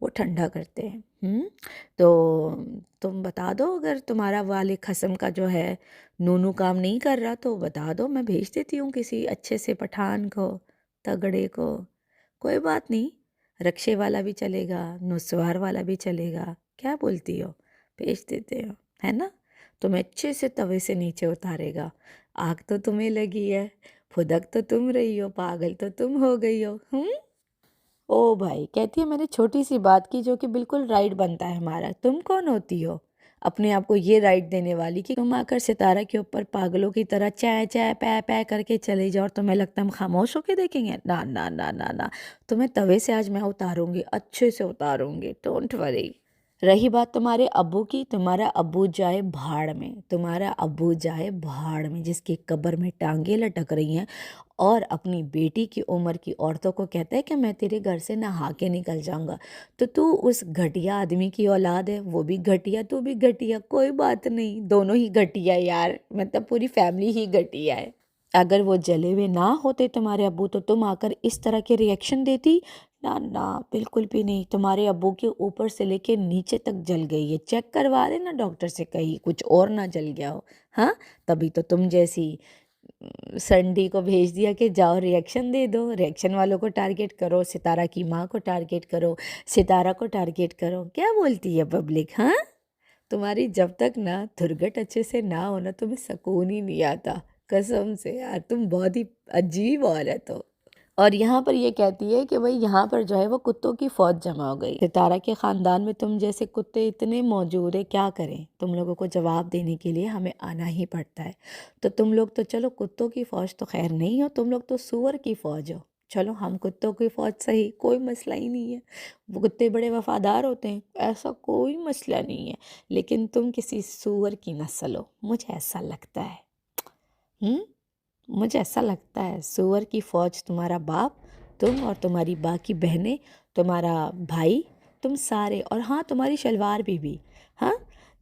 وہ ٹھنڈا کرتے ہیں۔ تو تم بتا دو، اگر تمہارا والد قسم کا جو ہے نونو کام نہیں کر رہا تو بتا دو، میں بھیج دیتی ہوں کسی اچھے سے پٹھان کو، تگڑے کو۔ کوئی بات نہیں، رکشے والا بھی چلے گا، نسوار والا بھی چلے گا، کیا بولتی ہو؟ بھیج دیتے ہو، ہے نا؟ تمہیں اچھے سے توے سے نیچے اتارے گا۔ آگ تو تمہیں لگی ہے، پھدک تو تم رہی ہو، پاگل تو تم ہو گئی ہو۔ او بھائی، کہتی ہے میں نے چھوٹی سی بات کی جو کہ بالکل رائٹ بنتا ہے ہمارا۔ تم کون ہوتی ہو اپنے آپ کو یہ رائٹ دینے والی کہ تم آ کر ستارہ کے اوپر پاگلوں کی طرح چائے چائے پے پے کر کے چلے جاؤ اور تمہیں لگتا ہے ہم خاموش ہو کے دیکھیں گے؟ نا نا نا نا نا، تمہیں توے سے آج میں اتاروں گی، اچھے سے اتاروں گی، ڈونٹ وری۔ رہی بات تمہارے ابو کی، تمہارا ابو جائے بھاڑ میں، تمہارا ابو جائے بھاڑ میں، جس کی قبر میں ٹانگیں لٹک رہی ہیں اور اپنی بیٹی کی عمر کی عورتوں کو کہتا ہے کہ میں تیرے گھر سے نہا کے نکل جاؤں گا۔ تو اس گھٹیا آدمی کی اولاد ہے، وہ بھی گھٹیا، تو بھی گھٹیا، کوئی بات نہیں، دونوں ہی گھٹیا یار، مطلب پوری فیملی ہی گھٹیا ہے۔ اگر وہ جلے ہوئے نہ ہوتے تمہارے ابو تو تم آ کر اس طرح کے ریئیکشن دیتی؟ نہ نہ، بالکل بھی نہیں۔ تمہارے ابو کے اوپر سے لے کے نیچے تک جل گئی ہے، چیک کروا لینا ڈاکٹر سے، کہیں کچھ اور نہ جل گیا ہو۔ ہاں، تبھی تو تم جیسی سنڈی کو بھیج دیا کہ جاؤ ریئیکشن دے دو، ریئیکشن والوں کو ٹارگٹ کرو، ستارہ کی ماں کو ٹارگٹ کرو، ستارہ کو ٹارگٹ کرو۔ کیا بولتی ہے پبلک؟ ہاں، تمہاری جب تک نا دھرگٹ اچھے سے نہ ہونا تمہیں سکون ہی نہیں آتا، قسم سے یار، تم بہت ہی عجیب عورت ہو۔ اور یہاں پر یہ کہتی ہے کہ بھئی یہاں پر جو ہے وہ کتوں کی فوج جمع ہو گئی، ستارہ کے خاندان میں تم جیسے کتے اتنے موجود ہیں، کیا کریں؟ تم لوگوں کو جواب دینے کے لیے ہمیں آنا ہی پڑتا ہے۔ تو تم لوگ تو چلو کتوں کی فوج تو خیر نہیں ہو، تم لوگ تو سور کی فوج ہو۔ چلو ہم کتوں کی فوج صحیح، کوئی مسئلہ ہی نہیں ہے، وہ کتے بڑے وفادار ہوتے ہیں، ایسا کوئی مسئلہ نہیں ہے، لیکن تم کسی سور کی نسل ہو، مجھے ایسا لگتا ہے۔ مجھے ایسا لگتا ہے سور کی فوج تمہارا باپ، تم اور تمہاری باقی بہنیں، تمہارا بھائی، تم سارے، اور ہاں تمہاری شلوار بھی۔ ہاں،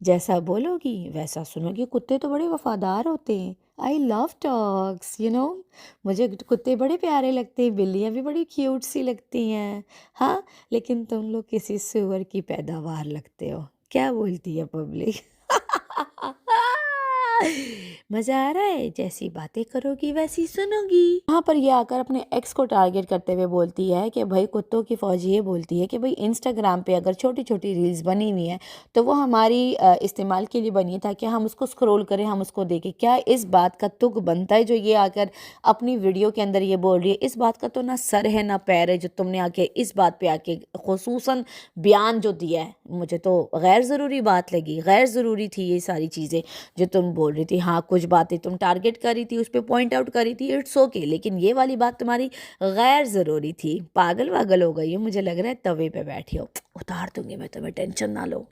جیسا بولو گی ویسا سنو گی۔ کتے تو بڑے وفادار ہوتے ہیں، آئی لو ڈاگس، مجھے کتے بڑے پیارے لگتے ہیں، بلیاں بھی بڑی کیوٹ سی لگتی ہیں۔ ہاں، لیکن تم لوگ کسی سور کی پیداوار لگتے ہو۔ کیا بولتی ہے پبلک؟ مزہ آ رہا ہے؟ جیسی باتیں کرو گی ویسی سنو گی۔ یہاں پر یہ آ کر اپنے ایکس کو ٹارگٹ کرتے ہوئے بولتی ہے کہ بھائی کتوں کی فوج یہ بولتی ہے کہ بھائی انسٹاگرام پہ اگر چھوٹی چھوٹی ریلز بنی ہوئی ہیں تو وہ ہماری استعمال کے لیے بنی ہے تاکہ ہم اس کو سکرول کریں، ہم اس کو دیکھیں۔ کیا اس بات کا تک بنتا ہے جو یہ آ کر اپنی ویڈیو کے اندر یہ بول رہی ہے؟ اس بات کا تو نہ سر ہے نہ پیر ہے جو تم نے آ کے اس بات پہ آ کے خصوصاً بیان جو دیا ہے، مجھے تو غیر ضروری بات لگی، غیر ضروری تھی یہ ساری چیزیں جو تم بول رہی تھی۔ ہاں، کچھ باتیں تم ٹارگٹ کر رہی تھی، اس پہ پوائنٹ آؤٹ کر رہی تھی، اٹس اوکے، لیکن یہ والی بات تمہاری غیر ضروری تھی۔ پاگل واگل ہو گئی ہو، مجھے لگ رہا ہے توے پہ بیٹھی ہو۔ اتار دوں گی میں تمہیں، ٹینشن نہ لو۔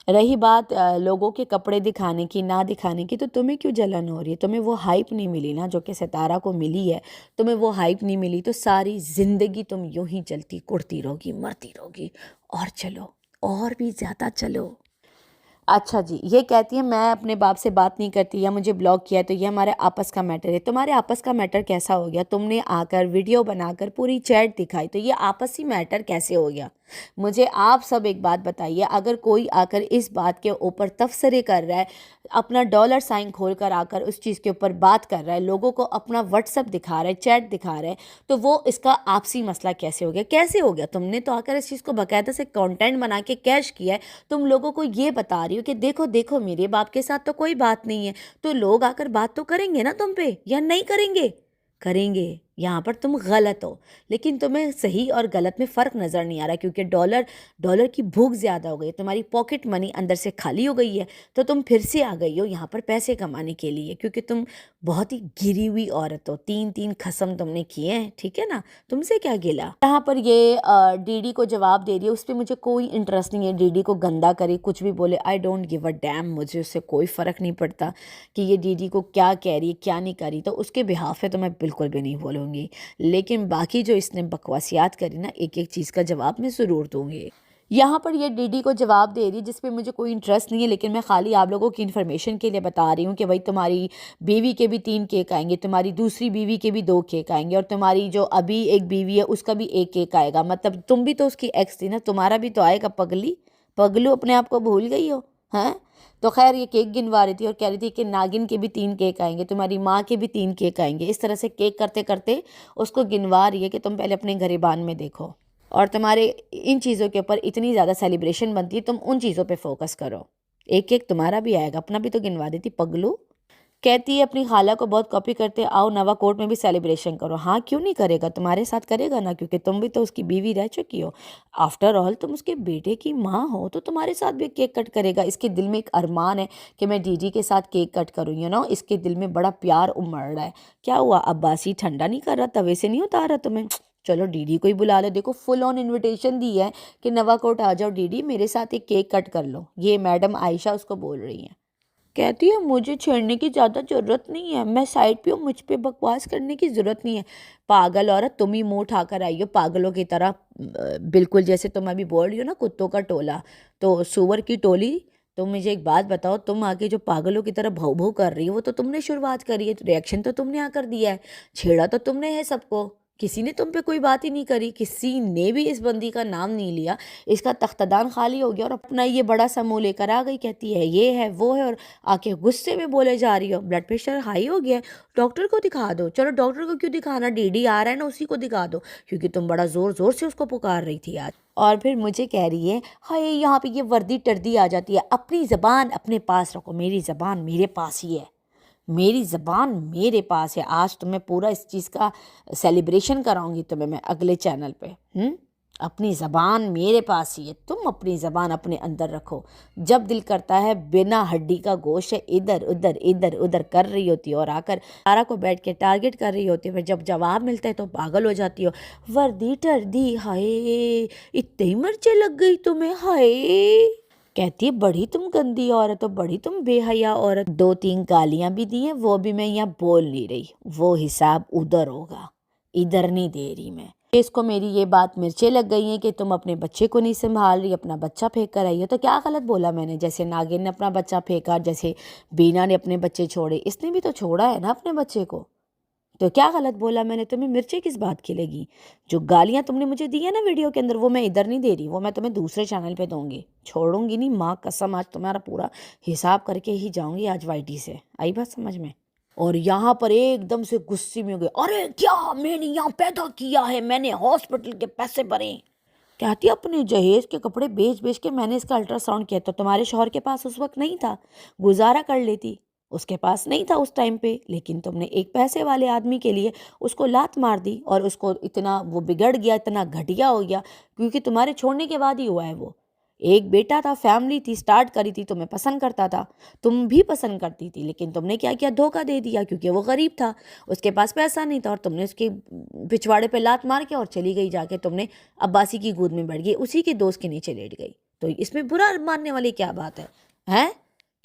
رہی بات لوگوں کے کپڑے دکھانے کی نہ دکھانے کی، تو تمہیں کیوں جلن ہو رہی ہے؟ تمہیں وہ ہائپ نہیں ملی نا جو کہ ستارہ کو ملی ہے، تمہیں وہ ہائپ نہیں ملی تو ساری زندگی تم یوں ہی جلتی کڑتی رہو گی، مرتی رہو گی، اور چلو، اور بھی زیادہ چلو۔ اچھا جی، یہ کہتی ہے میں اپنے باپ سے بات نہیں کرتی یا مجھے بلاک کیا تو یہ ہمارے آپس کا میٹر ہے۔ تمہارے آپس کا میٹر کیسا ہو گیا؟ تم نے آ کر ویڈیو بنا کر پوری چیٹ دکھائی تو یہ آپسی میٹر کیسے ہو گیا؟ مجھے آپ سب ایک بات بتائیے، اگر کوئی آ کر اس بات کے اوپر تبصرے کر رہا ہے، اپنا ڈالر سائن کھول کر آ کر اس چیز کے اوپر بات کر رہا ہے، لوگوں کو اپنا واٹس ایپ دکھا رہا ہے، چیٹ دکھا رہا ہے، تو وہ اس کا آپسی مسئلہ کیسے ہو گیا؟ کیسے ہو گیا؟ تم نے تو آ کر اس چیز کو باقاعدہ سے کانٹینٹ بنا کے کیش کیا ہے، تم لوگوں کو یہ بتا رہی ہو کہ دیکھو دیکھو میرے باپ کے ساتھ تو کوئی بات نہیں ہے، تو لوگ آ کر بات تو کریں گے نا تم پہ، یا نہیں کریں گے؟ کریں گے۔ یہاں پر تم غلط ہو، لیکن تمہیں صحیح اور غلط میں فرق نظر نہیں آ رہا کیونکہ ڈالر کی بھوک زیادہ ہو گئی، تمہاری پاکٹ منی اندر سے خالی ہو گئی ہے، تو تم پھر سے آ گئی ہو یہاں پر پیسے کمانے کے لیے، کیونکہ تم بہت ہی گری ہوئی عورت ہو، تین قسم تم نے کیے ہیں، ٹھیک ہے نا؟ تم سے کیا گلا؟ یہاں پر یہ ڈی ڈی کو جواب دے رہی ہے، اس پہ مجھے کوئی انٹرسٹ نہیں ہے، ڈی ڈی کو گندا کرے کچھ بھی بولے، I don't give a damn, مجھے اس سے کوئی فرق نہیں پڑتا کہ یہ ڈی ڈی کو کیا کہہ رہی ہے کیا نہیں کر رہی، تو اس کے بہاف پہ تو میں بالکل بھی نہیں بولوں گی، لیکن باقی جو اس نے بکواسیات کری نا، ایک ایک چیز کا جواب میں ضرور دوں گی۔ یہاں پر یہ ڈی ڈی کو جواب دے رہی جس پہ مجھے کوئی انٹرسٹ نہیں ہے، لیکن میں خالی آپ لوگوں کی انفارمیشن کے لیے بتا رہی ہوں کہ بھائی تمہاری بیوی کے بھی 3 کیک آئیں گے، تمہاری دوسری بیوی کے بھی 2 کیک آئیں گے، اور تمہاری جو ابھی ایک بیوی ہے اس کا بھی 1 کیک آئے گا۔ مطلب تم بھی تو اس کی ایکس تھی نا، تمہارا بھی تو آئے گا پگلی، پگلو اپنے آپ کو بھول گئی ہو ہیں؟ تو خیر یہ کیک گنوا رہی تھی اور کہہ رہی تھی کہ ناگن کے بھی 3 کیک آئیں گے، تمہاری ماں کے بھی 3 کیک آئیں گے۔ اس طرح سے کیک کرتے کرتے اس کو گنوا رہی ہے کہ تم پہلے اپنے گریبان میں دیکھو، اور تمہارے ان چیزوں کے اوپر اتنی زیادہ سیلیبریشن بنتی ہے، تم ان چیزوں پہ فوکس کرو۔ ایک ایک تمہارا بھی آئے گا، اپنا بھی تو گنوا دیتی پگلو۔ کہتی ہے اپنی خالہ کو بہت کاپی کرتے، آؤ نوا کوٹ میں بھی سیلیبریشن کرو۔ ہاں کیوں نہیں کرے گا، تمہارے ساتھ کرے گا نا، کیونکہ تم بھی تو اس کی بیوی رہ چکی ہو۔ آفٹر آل تم اس کے بیٹے کی ماں ہو، تو تمہارے ساتھ بھی کیک کٹ کرے گا۔ اس کے دل میں ایک ارمان ہے کہ میں ڈی ڈی کے ساتھ کیک کٹ کروں، اس کے دل میں بڑا پیار امڑ رہا ہے۔ کیا ہوا، عباسی ٹھنڈا نہیں کر رہا، توے سے نہیں اتار رہا تمہیں؟ چلو ڈی ڈی کو ہی بلا لو۔ دیکھو فل آن انویٹیشن دی ہے کہ نوا کوٹ آ جاؤ ڈی ڈی، میرے ساتھ ایک کیک کٹ کر لو۔ یہ میڈم عائشہ اس کو بول رہی ہیں۔ کہتی ہے مجھے چھیڑنے کی زیادہ ضرورت نہیں ہے، میں سائڈ پہ ہوں، مجھ پہ بکواس کرنے کی ضرورت نہیں ہے۔ پاگل عورت، تم ہی منہ اٹھا کر آئی ہو پاگلوں کی طرح، بالکل جیسے تم ابھی بول رہی ہو نا کتوں کا ٹولہ، تو سور کی ٹولی۔ تو مجھے ایک بات بتاؤ، تم آگے جو پاگلوں کی طرح بھو بھو کر رہی ہو وہ تو تم نے شروعات کری ہے، ریئیکشن تو تم نے آ کر دیا ہے، چھیڑا تو تم نے ہے سب کو، کسی نے تم پہ کوئی بات ہی نہیں کری، کسی نے بھی اس بندی کا نام نہیں لیا۔ اس کا تختہ دان خالی ہو گیا اور اپنا یہ بڑا سا منہ لے کر آ گئی، کہتی ہے یہ ہے وہ ہے، اور آ کے غصے میں بولے جا رہی ہو۔ بلڈ پریشر ہائی ہو گیا ہے، ڈاکٹر کو دکھا دو۔ چلو ڈاکٹر کو کیوں دکھانا، ڈی ڈی آ رہا ہے نا، اسی کو دکھا دو، کیونکہ تم بڑا زور زور سے اس کو پکار رہی تھی آج۔ اور پھر مجھے کہہ رہی ہے ہائے یہاں پہ یہ وردی ٹردی آ جاتی ہے، اپنی زبان اپنے پاس رکھو۔ میری زبان میرے پاس ہی ہے، میری زبان میرے پاس ہے۔ آج تمہیں پورا اس چیز کا سیلیبریشن کراؤں گی تمہیں میں اگلے چینل پہ۔ اپنی زبان میرے پاس ہی ہے، تم اپنی زبان اپنے اندر رکھو۔ جب دل کرتا ہے بنا ہڈی کا گوشت ہے ادھر ادھر کر رہی ہوتی ہے، اور آ کر سارا کو بیٹھ کے ٹارگٹ کر رہی ہوتی ہے، پھر جب جواب ملتا ہے تو پاگل ہو جاتی ہو۔ وردی ٹردی، ہائے اتنی مرچیں لگ گئی تمہیں، ہائے۔ کہتی ہے بڑی تم گندی عورت ہو، بڑی تم بے حیا عورت۔ 2-3 گالیاں بھی دی ہیں، وہ بھی میں یہاں بول نہیں رہی، وہ حساب ادھر ہوگا، ادھر نہیں دے رہی میں۔ اس کو میری یہ بات مرچیں لگ گئی ہیں کہ تم اپنے بچے کو نہیں سنبھال رہی، اپنا بچہ پھینک کر آئی ہے۔ تو کیا غلط بولا میں نے؟ جیسے ناگن نے اپنا بچہ پھینکا، جیسے بینا نے اپنے بچے چھوڑے، اس نے بھی تو چھوڑا ہے نا اپنے بچے کو، تو کیا غلط بولا میں نے؟ تمہیں مرچیں کس بات کی لگی؟ جو گالیاں تم نے مجھے دی ہیں نا ویڈیو کے اندر، وہ میں ادھر نہیں دے رہی، وہ میں تمہیں دوسرے چینل پہ دوں گی، چھوڑوں گی نہیں، ماں قسم آج تمہارا پورا حساب کر کے ہی جاؤں گی آج وائی ٹی سے۔ آئی بات سمجھ میں؟ اور یہاں پر ایک دم سے غصے میں ہو گئے، ارے کیا میں نے یہاں پیدا کیا ہے، میں نے ہاسپٹل کے پیسے بھرے۔ کہتی اپنے جہیز کے کپڑے بیچ بیچ کے میں نے اس کا الٹرا ساؤنڈ کیا، تو تمہارے شوہر کے پاس اس وقت نہیں تھا، گزارا کر لیتی، اس کے پاس نہیں تھا اس ٹائم پہ، لیکن تم نے ایک پیسے والے آدمی کے لیے اس کو لات مار دی، اور اس کو اتنا وہ بگڑ گیا، اتنا گھٹیا ہو گیا، کیونکہ تمہارے چھوڑنے کے بعد ہی ہوا ہے وہ۔ ایک بیٹا تھا، فیملی تھی، سٹارٹ کری تھی، تمہیں پسند کرتا تھا، تم بھی پسند کرتی تھی، لیکن تم نے کیا کیا، دھوکہ دے دیا، کیونکہ وہ غریب تھا، اس کے پاس پیسہ نہیں تھا، اور تم نے اس کے پچھواڑے پہ لات مار کے اور چلی گئی، جا کے تم نے عباسی کی گود میں بیٹھ گئی، اسی کے دوست کے نیچے لیٹ گئی۔ تو اس میں برا ماننے والی کیا بات ہے؟ ہیں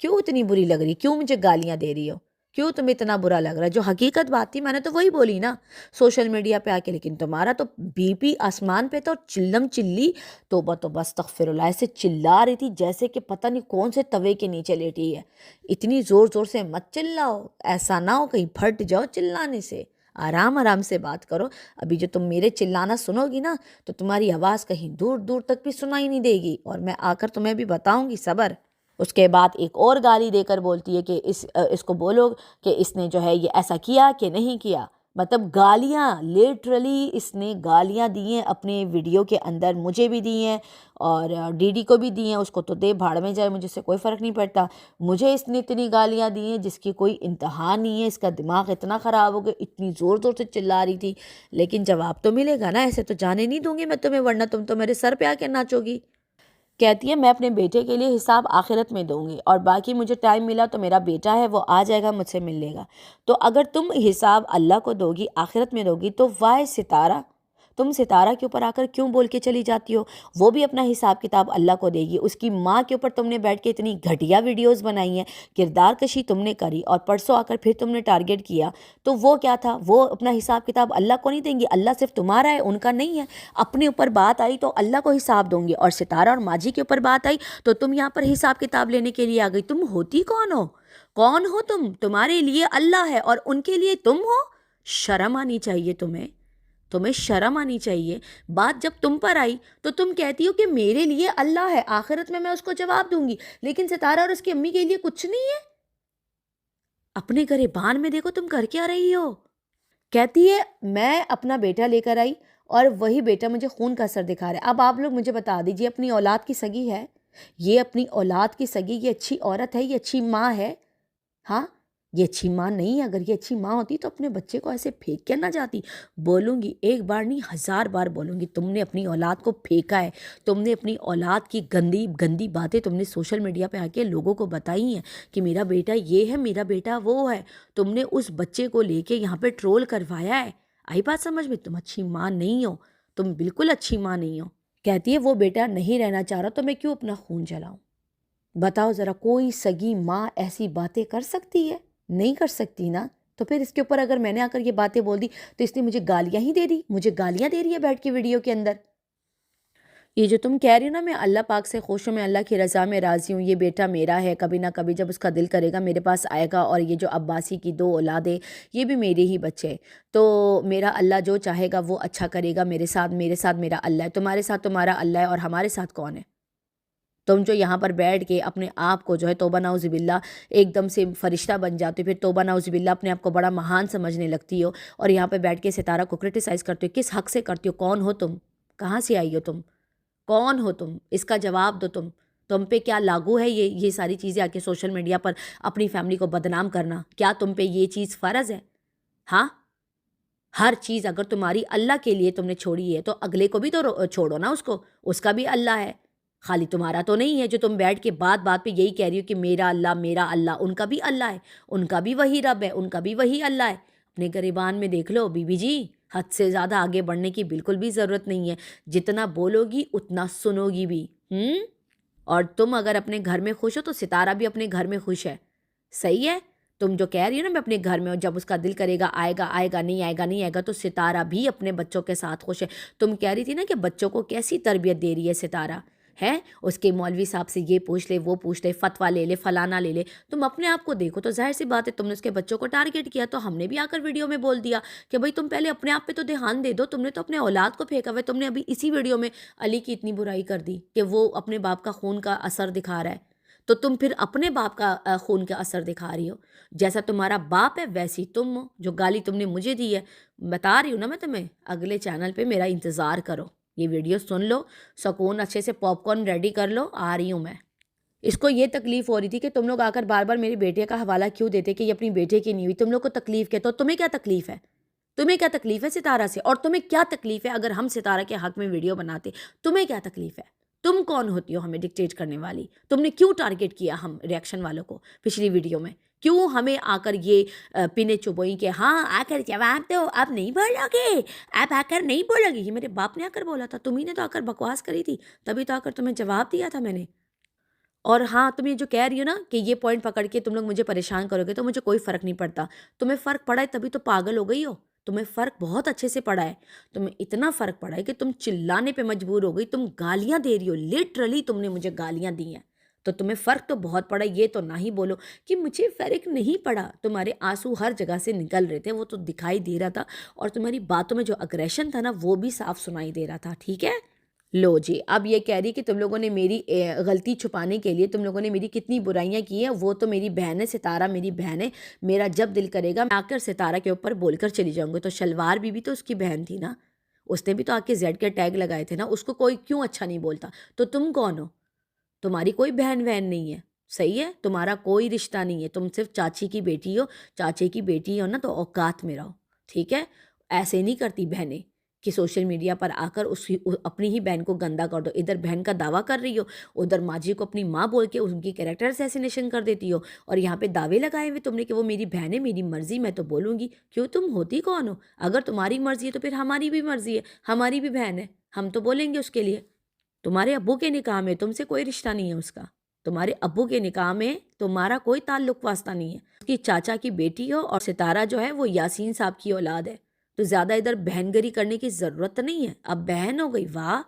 کیوں اتنی بری لگ رہی، کیوں مجھے گالیاں دے رہی ہو، کیوں تمہیں اتنا برا لگ رہا ہے؟ جو حقیقت بات تھی میں نے تو وہی بولی نا سوشل میڈیا پہ آ کے، لیکن تمہارا تو بی پی آسمان پہ تھا، اور چلم چلی توبہ توبہ استغفر اللہ، ایسے چلا رہی تھی جیسے کہ پتہ نہیں کون سے توے کے نیچے لیٹی ہے۔ اتنی زور زور سے مت چلاؤ، ایسا نہ ہو کہیں پھٹ جاؤ چلانے سے، آرام آرام سے بات کرو۔ ابھی جو تم میرے چلانا سنو گی نا تو تمہاری آواز کہیں دور دور تک بھی سنائی نہیں دے گی، اور میں آ کر تمہیں بھی بتاؤں گی صبر۔ اس کے بعد ایک اور گالی دے کر بولتی ہے کہ اس کو بولو کہ اس نے جو ہے یہ ایسا کیا کہ نہیں کیا، مطلب گالیاں، لیٹرلی اس نے گالیاں دی ہیں اپنے ویڈیو کے اندر، مجھے بھی دی ہیں اور ڈی ڈی کو بھی دی ہیں، اس کو تو دے بھاڑ میں جائے، مجھے سے کوئی فرق نہیں پڑتا، مجھے اس نے اتنی گالیاں دی ہیں جس کی کوئی انتہا نہیں ہے۔ اس کا دماغ اتنا خراب ہو گیا، اتنی زور زور سے چلا رہی تھی، لیکن جواب تو ملے گا نا، ایسے تو جانے نہیں دوں گی میں تمہیں، ورنہ تم تو میرے سر پہ آ کے ناچو گی۔ کہتی ہے میں اپنے بیٹے کے لیے حساب آخرت میں دوں گی، اور باقی مجھے ٹائم ملا تو میرا بیٹا ہے وہ آ جائے گا مجھ سے مل لے گا۔ تو اگر تم حساب اللہ کو دو گی، آخرت میں دو گی، تو وائے ستارہ تم ستارہ کے اوپر آ کر کیوں بول کے چلی جاتی ہو؟ وہ بھی اپنا حساب کتاب اللہ کو دے گی۔ اس کی ماں کے اوپر تم نے بیٹھ کے اتنی گھٹیا ویڈیوز بنائی ہیں، کردار کشی تم نے کری، اور پرسوں آ کر پھر تم نے ٹارگٹ کیا، تو وہ کیا تھا؟ وہ اپنا حساب کتاب اللہ کو نہیں دیں گی؟ اللہ صرف تمہارا ہے، ان کا نہیں ہے۔ اپنے اوپر بات آئی تو اللہ کو حساب دوں گی، اور ستارہ اور ماجی کے اوپر بات آئی تو تم یہاں پر حساب کتاب لینے کے لیے آ گئی۔ تم ہوتی کون ہو؟ کون ہو تم؟ تمہارے لیے اللہ ہے اور ان کے لیے تم ہو؟ شرم آنی چاہیے تمہیں شرم آنی چاہیے۔ بات جب تم پر آئی تو تم کہتی ہو کہ میرے لیے اللہ ہے، آخرت میں اس کو جواب دوں گی، لیکن ستارہ اور اس کی امی کے لیے کچھ نہیں ہے۔ اپنے گریبان میں دیکھو تم کر کیا رہی ہو۔ کہتی ہے میں اپنا بیٹا لے کر آئی اور وہی بیٹا مجھے خون کا اثر دکھا رہا ہے۔ اب آپ لوگ مجھے بتا دیجئے، اپنی اولاد کی سگی ہے یہ؟ اپنی اولاد کی سگی، یہ اچھی عورت ہے؟ یہ اچھی ماں ہے؟ ہاں، یہ اچھی ماں نہیں ہے۔ اگر یہ اچھی ماں ہوتی تو اپنے بچے کو ایسے پھینک کے نہ جاتی۔ بولوں گی، ایک بار نہیں 1000 بار بولوں گی، تم نے اپنی اولاد کو پھینکا ہے، تم نے اپنی اولاد کی گندی گندی باتیں تم نے سوشل میڈیا پہ آ کے لوگوں کو بتائی ہیں کہ میرا بیٹا یہ ہے، میرا بیٹا وہ ہے۔ تم نے اس بچے کو لے کے یہاں پہ ٹرول کروایا ہے۔ آئی بات سمجھ میں؟ تم اچھی ماں نہیں ہو، تم بالکل اچھی ماں نہیں ہو۔ کہتی ہے وہ بیٹا نہیں رہنا چاہ رہا تو میں کیوں اپنا خون جلاؤں؟ بتاؤ ذرا، کوئی سگی ماں ایسی باتیں کر سکتی ہے؟ نہیں کر سکتی نا۔ تو پھر اس کے اوپر اگر میں نے آ کر یہ باتیں بول دی تو اس نے مجھے گالیاں ہی دے دی، مجھے گالیاں دے رہی ہے بیٹھ کے ویڈیو کے اندر۔ یہ جو تم کہہ رہی ہو نا میں اللہ پاک سے خوش ہوں، میں اللہ کی رضا میں راضی ہوں، یہ بیٹا میرا ہے، کبھی نہ کبھی جب اس کا دل کرے گا میرے پاس آئے گا، اور یہ جو عباسی کی 2 اولادیں یہ بھی میرے ہی بچے، تو میرا اللہ جو چاہے گا وہ اچھا کرے گا میرے ساتھ میرا اللہ ہے، تمہارے ساتھ تمہارا اللہ ہے، اور ہمارے ساتھ کون ہے؟ تم جو یہاں پر بیٹھ کے اپنے آپ کو جو ہے توبہ نعوذ باللہ ایک دم سے فرشتہ بن جاتے ہو، پھر توبہ نعوذ باللہ اپنے آپ کو بڑا مہان سمجھنے لگتی ہو، اور یہاں پہ بیٹھ کے ستارہ کو کرٹیسائز کرتے ہو، کس حق سے کرتی ہو؟ کون ہو تم؟ کہاں سے آئی ہو تم؟ کون ہو تم؟ اس کا جواب دو۔ تم پہ کیا لاگو ہے یہ ساری چیزیں آ کے سوشل میڈیا پر اپنی فیملی کو بدنام کرنا؟ کیا تم پہ یہ چیز فرض ہے؟ ہاں، ہر چیز اگر تمہاری اللہ کے لیے تم نے چھوڑی ہے تو اگلے کو بھی تو چھوڑو نا، اس کا بھی اللہ ہے، خالی تمہارا تو نہیں ہے جو تم بیٹھ کے بات بات پہ یہی کہہ رہی ہو کہ میرا اللہ، ان کا بھی اللہ ہے، ان کا بھی وہی رب ہے، ان کا بھی وہی اللہ ہے۔ اپنے گریبان میں دیکھ لو بی بی جی، حد سے زیادہ آگے بڑھنے کی بالکل بھی ضرورت نہیں ہے، جتنا بولو گی اتنا سنو گی بھی۔ اور تم اگر اپنے گھر میں خوش ہو تو ستارہ بھی اپنے گھر میں خوش ہے، صحیح ہے؟ تم جو کہہ رہی ہو نا میں اپنے گھر میں ہوں، جب اس کا دل کرے گا آئے گا، نہیں آئے گا، تو ستارہ بھی اپنے بچوں کے ساتھ خوش ہے۔ تم کہہ رہی تھی نا کہ بچوں کو کیسی تربیت دے رہی ہے ستارہ، ہے اس کے مولوی صاحب سے یہ پوچھ لے، وہ پوچھ لے، فتویٰ لے لے، فلانا لے لے۔ تم اپنے آپ کو دیکھو تو ظاہر سی بات ہے تم نے اس کے بچوں کو ٹارگٹ کیا، تو ہم نے بھی آ کر ویڈیو میں بول دیا کہ بھائی تم پہلے اپنے آپ پہ تو دھیان دے دو، تم نے تو اپنے اولاد کو پھینکا ہوا ہے۔ تم نے ابھی اسی ویڈیو میں علی کی اتنی برائی کر دی کہ وہ اپنے باپ کا خون کا اثر دکھا رہا ہے، تو تم پھر اپنے باپ کا خون کا اثر دکھا رہی ہو۔ جیسا تمہارا باپ ہے ویسی تم ہو، جو گالی تم نے مجھے دی ہے بتا رہی ہوں نا میں تمہیں، اگلے چینل پہ میرا انتظار کرو، یہ ویڈیو سن لو، سکون اچھے سے پاپ کارن ریڈی کر لو، آ رہی ہوں میں۔ اس کو یہ تکلیف ہو رہی تھی کہ تم لوگ آ کر بار بار میرے بیٹے کا حوالہ کیوں دیتے کہ یہ اپنی بیٹے کی نہیں ہوئی، تم لوگ کو تکلیف کیا؟ تو تمہیں کیا تکلیف ہے؟ تمہیں کیا تکلیف ہے ستارہ سے؟ اور تمہیں کیا تکلیف ہے اگر ہم ستارہ کے حق میں ویڈیو بناتے؟ تمہیں کیا تکلیف ہے؟ تم کون ہوتی ہو ہمیں ڈکٹیٹ کرنے والی؟ تم نے کیوں ٹارگٹ کیا ہم ریاکشن والوں کو پچھلی ویڈیو میں؟ کیوں ہمیں آ کر یہ پینے چبوئی کہ ہاں آ کر جواب دو، آپ نہیں بولو گے، آپ آ کر نہیں بولو گے؟ یہ میرے باپ نے آ کر بولا تھا، تمہیں نے تو آ کر بکواس کری تھی، تبھی تو آ کر تمہیں جواب دیا تھا میں نے۔ اور ہاں تم یہ جو کہہ رہی ہو نا کہ یہ پوائنٹ پکڑ کے تم لوگ مجھے پریشان کرو گے، تو مجھے کوئی فرق نہیں پڑتا۔ تمہیں فرق پڑا ہے تبھی تو پاگل ہو گئی ہو، تمہیں فرق بہت اچھے سے پڑا ہے، تمہیں اتنا فرق پڑا ہے کہ تم چلانے پہ مجبور ہو گئی، تم گالیاں دے رہی ہو، لٹرلی تم نے مجھے گالیاں دی ہیں، تو تمہیں فرق تو بہت پڑا ہے۔ یہ تو نہ ہی بولو کہ مجھے فرق نہیں پڑا، تمہارے آنسو ہر جگہ سے نکل رہے تھے، وہ تو دکھائی دے رہا تھا، اور تمہاری باتوں میں جو اگریشن تھا نا وہ بھی صاف سنائی دے رہا تھا، ٹھیک ہے؟ لو جی، اب یہ کہہ رہی کہ تم لوگوں نے میری غلطی چھپانے کے لیے تم لوگوں نے میری کتنی برائیاں کی ہیں، وہ تو میری بہن ہے، ستارہ میری بہن ہے، میرا جب دل کرے گا میں آ کر ستارہ کے اوپر بول کر چلی جاؤں گی۔ تو شلوار بھی تو اس کی بہن تھی نا، اس نے بھی تو آ کے زیڈ کے ٹیگ لگائے تھے نا، اس کو کوئی کیوں اچھا نہیں بولتا؟ تو تم کون ہو؟ تمہاری کوئی بہن وہن نہیں ہے، صحیح ہے؟ تمہارا کوئی رشتہ نہیں ہے، تم صرف چاچی کی بیٹی ہو، چاچے کی بیٹی ہو نا تو اوقات میں رہو، ٹھیک ہے؟ ایسے نہیں کرتی بہنیں کہ سوشل میڈیا پر آ کر اپنی ہی بہن کو گندا کر دو. ادھر بہن کا دعویٰ کر رہی ہو، ادھر ماجی کو اپنی ماں بول کے ان کی کریکٹر اسیسینیشن کر دیتی ہو، اور یہاں پہ دعوے لگائے ہوئے تم نے کہ وہ میری بہن ہے، میری مرضی، میں تو بولوں گی. کیوں، تم ہوتی کون ہو؟ اگر تمہاری مرضی ہے تو پھر ہماری بھی مرضی ہے، ہماری بھی بہن ہے، ہم تو بولیں گے اس کے لیے. تمہارے ابو کے نکاح میں تم سے کوئی رشتہ نہیں ہے اس کا، تمہارے ابو کے نکاح میں تمہارا کوئی تعلق واسطہ نہیں ہے. اس کی چاچا کی بیٹی ہو، اور ستارہ جو ہے وہ یاسین صاحب کی اولاد ہے، تو زیادہ ادھر بہن گری کرنے کی ضرورت نہیں ہے. اب بہن ہو گئی، واہ.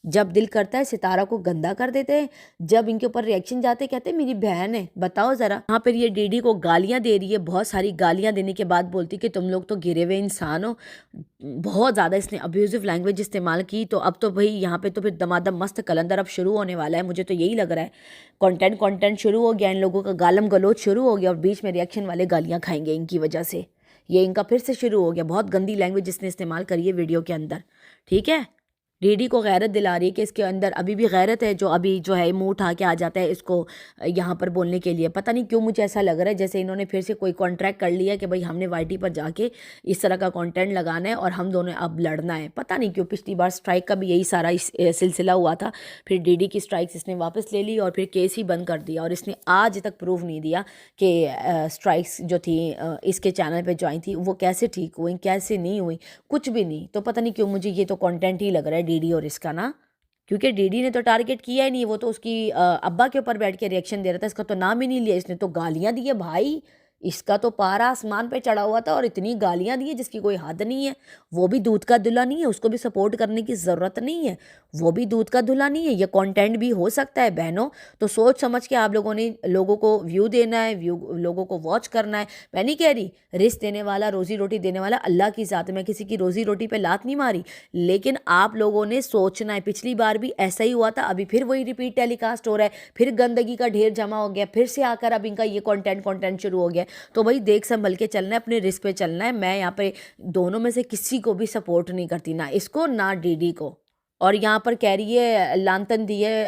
جب دل کرتا ہے ستارہ کو گندا کر دیتے ہیں، جب ان کے اوپر ریئیکشن جاتے کہتے ہیں میری بہن ہے. بتاؤ ذرا، یہاں پر یہ ڈی ڈی کو گالیاں دے رہی ہے، بہت ساری گالیاں دینے کے بعد بولتی کہ تم لوگ تو گرے ہوئے انسان ہو. بہت زیادہ اس نے ابیوزو لینگویج استعمال کی. تو اب تو بھئی یہاں پہ تو پھر دمادم مست کلندر اب شروع ہونے والا ہے. مجھے تو یہی لگ رہا ہے کنٹینٹ شروع ہو گیا، ان لوگوں کا گالم گلوچ شروع ہو گیا، اور بیچ میں ریئیکشن والے گالیاں کھائیں گے ان کی وجہ سے. یہ ان کا پھر سے شروع ہو گیا. بہت گندی لینگویج جس نے استعمال کری ہے ویڈیو کے اندر. ٹھیک ہے، ڈی ڈی کو غیرت دلا رہی ہے کہ اس کے اندر ابھی بھی غیرت ہے، جو ابھی جو ہے منہ اٹھا کے آ جاتا ہے اس کو یہاں پر بولنے کے لیے. پتہ نہیں کیوں مجھے ایسا لگ رہا ہے جیسے انہوں نے پھر سے کوئی کانٹریکٹ کر لیا کہ بھئی ہم نے وائی ٹی پر جا کے اس طرح کا کانٹینٹ لگانا ہے اور ہم دونوں اب لڑنا ہے. پتہ نہیں کیوں پچھلی بار سٹرائک کا بھی یہی سارا سلسلہ ہوا تھا. پھر ڈی ڈی کی سٹرائکس اس نے واپس لے لی اور پھر کیس ہی بند کر دیا، اور اس نے آج تک پروف نہیں دیا کہ سٹرائکس جو تھی اس کے چینل پہ جو آئی تھی وہ کیسے ٹھیک ہوئیں، کیسے نہیں ہوئیں، کچھ بھی نہیں. تو پتہ نہیں کیوں مجھے یہ تو کانٹینٹ ہی لگ رہا ہے ڈی ڈی اور اس کا نا، کیونکہ ڈی ڈی نے تو ٹارگٹ کیا ہی نہیں. وہ تو اس کی ابا کے اوپر بیٹھ کے ریئیکشن دے رہا تھا، اس کا تو نام ہی نہیں لیا. اس نے تو گالیاں دی ہے بھائی، اس کا تو پارا آسمان پہ چڑھا ہوا تھا، اور اتنی گالیاں دی ہیں جس کی کوئی حد نہیں ہے. وہ بھی دودھ کا دلہا نہیں ہے، اس کو بھی سپورٹ کرنے کی ضرورت نہیں ہے. وہ بھی دودھ کا دلہا نہیں ہے. یہ کانٹینٹ بھی ہو سکتا ہے بہنوں، تو سوچ سمجھ کے آپ لوگوں نے لوگوں کو ویو دینا ہے، لوگوں کو واچ کرنا ہے. میں نہیں کہہ رہی رزق دینے والا، روزی روٹی دینے والا اللہ کی ذات ہے، میں کسی کی روزی روٹی پہ لات نہیں ماری، لیکن آپ لوگوں نے سوچنا ہے. پچھلی بار بھی ایسا ہی ہوا تھا، ابھی پھر وہی ریپیٹ ٹیلی کاسٹ ہو رہا ہے، پھر گندگی کا ڈھیر جمع ہو گیا، پھر سے آ کر اب ان کا یہ کانٹینٹ شروع ہو گیا. تو بھائی دیکھ سنبھل کے چلنا ہے، اپنے رسک پہ چلنا ہے. میں یہاں پہ دونوں میں سے کسی کو بھی سپورٹ نہیں کرتی، نہ اس کو نہ ڈی ڈی کو. اور یہاں پر کہہ رہی ہے لانتن دی ہے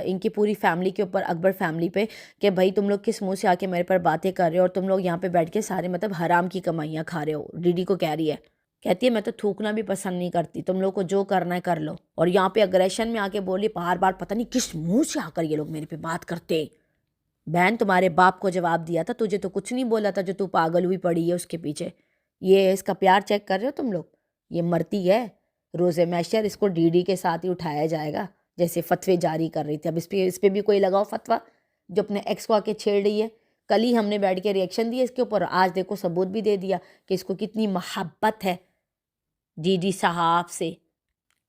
ان کی پوری فیملی کے اوپر، اکبر فیملی پہ، کہ بھائی تم لوگ کس منہ سے آ کے میرے پر باتیں کر رہے ہو، اور تم لوگ یہاں پہ بیٹھ کے سارے مطلب حرام کی کمائیاں کھا رہے ہو. ڈی ڈی کو کہہ رہی ہے، کہتی ہے میں تو تھوکنا بھی پسند نہیں کرتی، تم لوگ کو جو کرنا ہے کر لو. اور یہاں پہ اگریشن میں آ کے بولی بار بار، پتہ نہیں کس منہ سے آ کر یہ لوگ میرے پہ بات کرتے. بہن تمہارے باپ کو جواب دیا تھا، تجھے تو کچھ نہیں بولا تھا جو تو پاگل ہوئی پڑی ہے اس کے پیچھے. یہ اس کا پیار چیک کر رہے ہو تم لوگ، یہ مرتی ہے روز محشر، اس کو ڈی ڈی کے ساتھ ہی اٹھایا جائے گا جیسے فتوے جاری کر رہی تھی. اب اس پہ بھی کوئی لگاؤ فتویٰ جو اپنے ایکس کو آ کے چھیڑ رہی ہے. کل ہی ہم نے بیٹھ کے ریئیکشن دیا اس کے اوپر، آج دیکھو ثبوت بھی دے دیا کہ اس کو کتنی محبت ہے ڈی ڈی صاحب سے.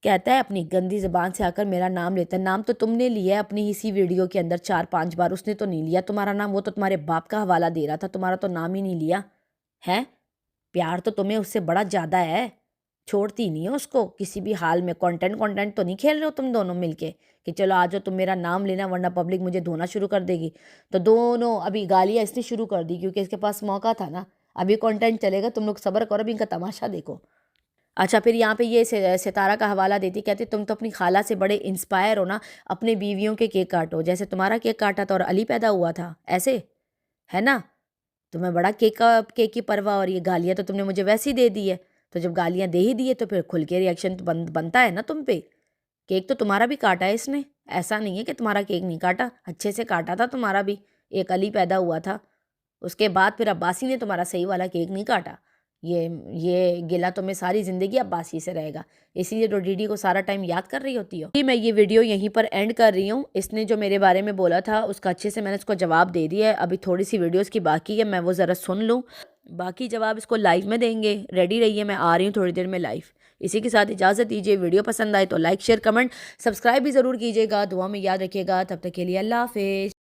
کہتا ہے اپنی گندی زبان سے آ کر میرا نام لیتا ہے. نام تو تم نے لیا ہے اپنی اسی ویڈیو کے اندر 4-5 بار، اس نے تو نہیں لیا تمہارا نام. وہ تو تمہارے باپ کا حوالہ دے رہا تھا، تمہارا تو نام ہی نہیں لیا ہے. پیار تو تمہیں اس سے بڑا زیادہ ہے، چھوڑتی نہیں ہے اس کو کسی بھی حال میں. کانٹینٹ تو نہیں کھیل رہے ہو تم دونوں مل کے کہ چلو آ جاؤ تم میرا نام لینا ورنہ پبلک مجھے دھونا شروع کر دے گی. تو دونوں ابھی گالیاں اس نے شروع کر دی کیونکہ اس کے پاس موقع تھا نا. ابھی کانٹینٹ چلے گا، تم لوگ صبر کرو، ابھی ان کا تماشا دیکھو. اچھا پھر یہاں پہ یہ ستارہ کا حوالہ دیتی، کہتے تم تو اپنی خالہ سے بڑے انسپائر ہو نا، اپنے بیویوں کے کیک کاٹو جیسے تمہارا کیک کاٹا تھا اور علی پیدا ہوا تھا، ایسے ہے نا. تمہیں بڑا کیک کی پرواہ، اور یہ گالیاں تو تم نے مجھے ویسی دے دی ہے. تو جب گالیاں دے ہی دیے تو پھر کھل کے ریئیکشن تو بنتا ہے نا تم پہ. کیک تو تمہارا بھی کاٹا ہے اس نے، ایسا نہیں ہے کہ تمہارا کیک نہیں کاٹا، اچھے سے کاٹا تھا تمہارا بھی. ایک علی پیدا ہوا تھا، اس کے بعد پھر عباسی نے تمہارا صحیح والا کیک نہیں کاٹا. یہ گلا تمہیں ساری زندگی عباسی سے رہے گا، اسی لیے تو ڈی ڈی کو سارا ٹائم یاد کر رہی ہوتی ہو. میں یہ ویڈیو یہیں پر اینڈ کر رہی ہوں. اس نے جو میرے بارے میں بولا تھا اس کا اچھے سے میں نے اس کو جواب دے دیا ہے. ابھی تھوڑی سی ویڈیوز کی باقی ہے، میں وہ ذرا سن لوں، باقی جواب اس کو لائیو میں دیں گے. ریڈی رہیے، میں آ رہی ہوں تھوڑی دیر میں لائیو. اسی کے ساتھ اجازت دیجیے. ویڈیو پسند آئے تو لائک شیئر کمنٹ سبسکرائب بھی ضرور کیجیے گا. دعا میں یاد رکھیے گا. تب تک کے لیے اللہ حافظ.